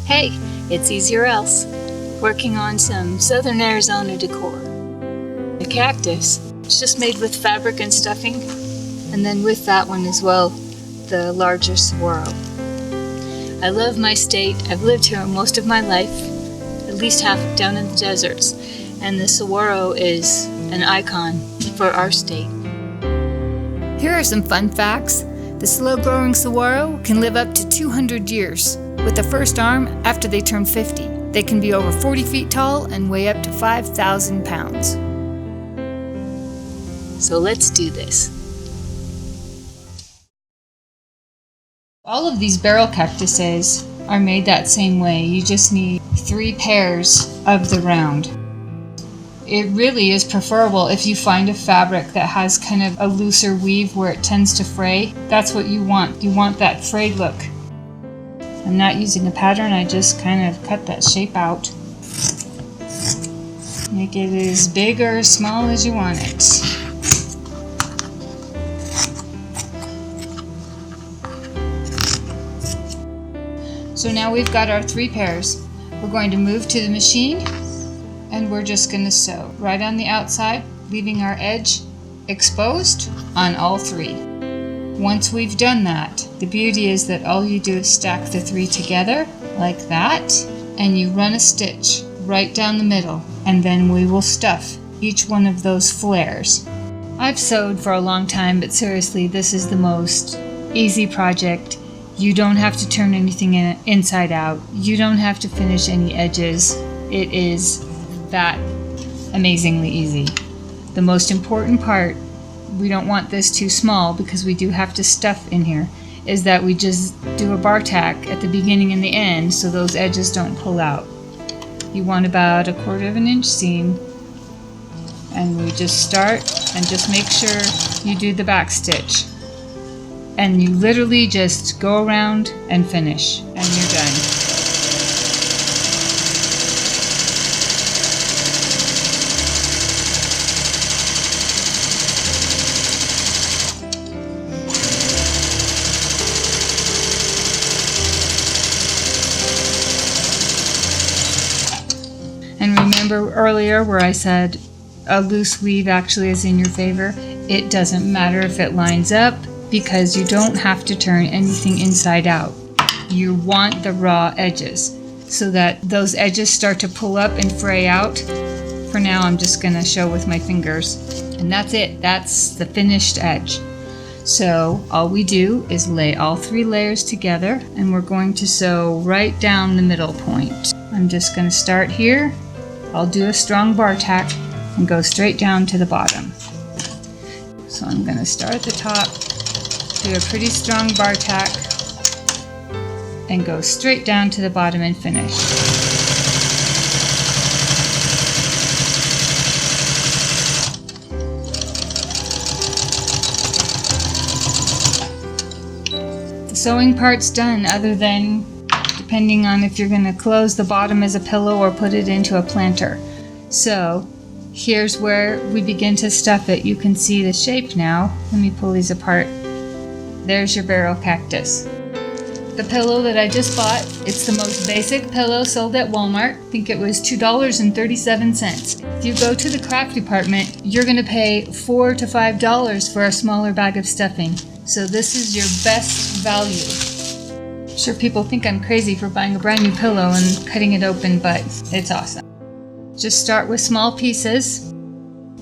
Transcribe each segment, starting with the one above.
Hey, it's EasyOrElse, working on some Southern Arizona decor. The cactus, it's just made with fabric and stuffing, and then with that one as well, the larger saguaro. I love my state. I've lived here most of my life, at least half down in the deserts, and the saguaro is an icon for our state. Here are some fun facts. The slow-growing saguaro can live up to 200 years. With the first arm, after they turn 50, they can be over 40 feet tall and weigh up to 5,000 pounds. So let's do this. All of these barrel cactuses are made that same way. You just need 3 pairs of the round. It really is preferable if you find a fabric that has kind of a looser weave where it tends to fray. That's what you want. You want that frayed look. I'm not using a pattern, I just kind of cut that shape out. Make it as big or as small as you want it. So now we've got our 3 pairs. We're going to move to the machine and we're just going to sew right on the outside, leaving our edge exposed on all 3. Once we've done that, the beauty is that all you do is stack the 3 together like that, and you run a stitch right down the middle, and then we will stuff each one of those flares. I've sewed for a long time, but seriously, this is the most easy project. You don't have to turn anything inside out. You don't have to finish any edges. It is that amazingly easy. The most important part, we don't want this too small because we do have to stuff in here, is that we just do a bar tack at the beginning and the end so those edges don't pull out. You want about 1/4 inch seam, and we just start and just make sure you do the back stitch, and you literally just go around and finish and you're done. And remember earlier where I said a loose weave actually is in your favor? It doesn't matter if it lines up because you don't have to turn anything inside out. You want the raw edges so that those edges start to pull up and fray out. For now, I'm just going to show with my fingers. And that's it. That's the finished edge. So all we do is lay all 3 layers together, and we're going to sew right down the middle point. I'm just going to start here. I'll do a strong bar tack and go straight down to the bottom. So I'm going to start at the top, do a pretty strong bar tack, and go straight down to the bottom and finish. The sewing part's done, other than depending on if you're going to close the bottom as a pillow or put it into a planter. So here's where we begin to stuff it. You can see the shape now. Let me pull these apart. There's your barrel cactus. The pillow that I just bought, it's the most basic pillow sold at Walmart. I think it was $2.37. If you go to the craft department, you're going to pay $4 to $5 for a smaller bag of stuffing. So this is your best value. I'm sure people think I'm crazy for buying a brand new pillow and cutting it open, but it's awesome. Just start with small pieces.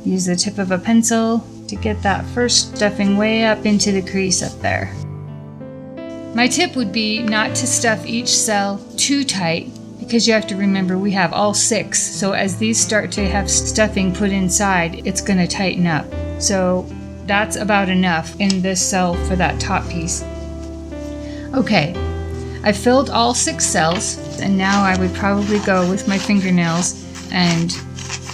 Use the tip of a pencil to get that first stuffing way up into the crease up there. My tip would be not to stuff each cell too tight, because you have to remember we have all 6, so as these start to have stuffing put inside, it's going to tighten up. So that's about enough in this cell for that top piece. Okay, I filled all 6 cells, and now I would probably go with my fingernails and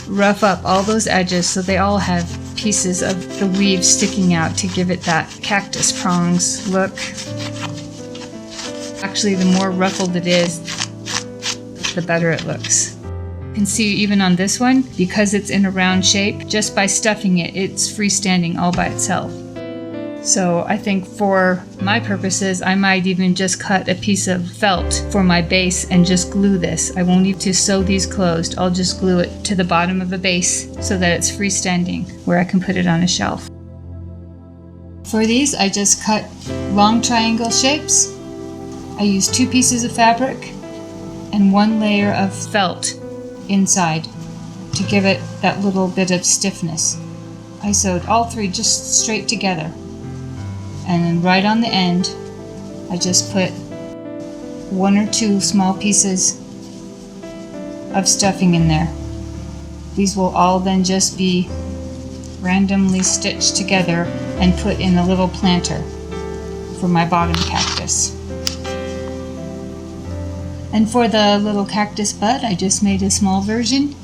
rough up all those edges so they all have pieces of the weave sticking out to give it that cactus prongs look. Actually, the more ruffled it is, the better it looks. You can see even on this one, because it's in a round shape, just by stuffing it, it's freestanding all by itself. So I think for my purposes, I might even just cut a piece of felt for my base and just glue this. I won't need to sew these closed. I'll just glue it to the bottom of the base so that it's freestanding where I can put it on a shelf. For these, I just cut long triangle shapes. I used 2 pieces of fabric and 1 layer of felt inside to give it that little bit of stiffness. I sewed all 3 just straight together. And then right on the end, I just put 1 or 2 small pieces of stuffing in there. These will all then just be randomly stitched together and put in a little planter for my bottom cactus. And for the little cactus bud, I just made a small version,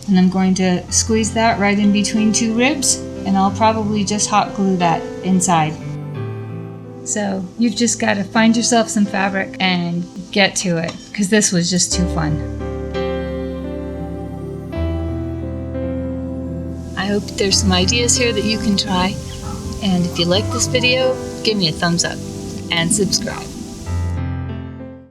and I'm going to squeeze that right in between 2 ribs, and I'll probably just hot glue that inside. So you've just got to find yourself some fabric and get to it, because this was just too fun. I hope there's some ideas here that you can try, and if you like this video, give me a thumbs up and subscribe.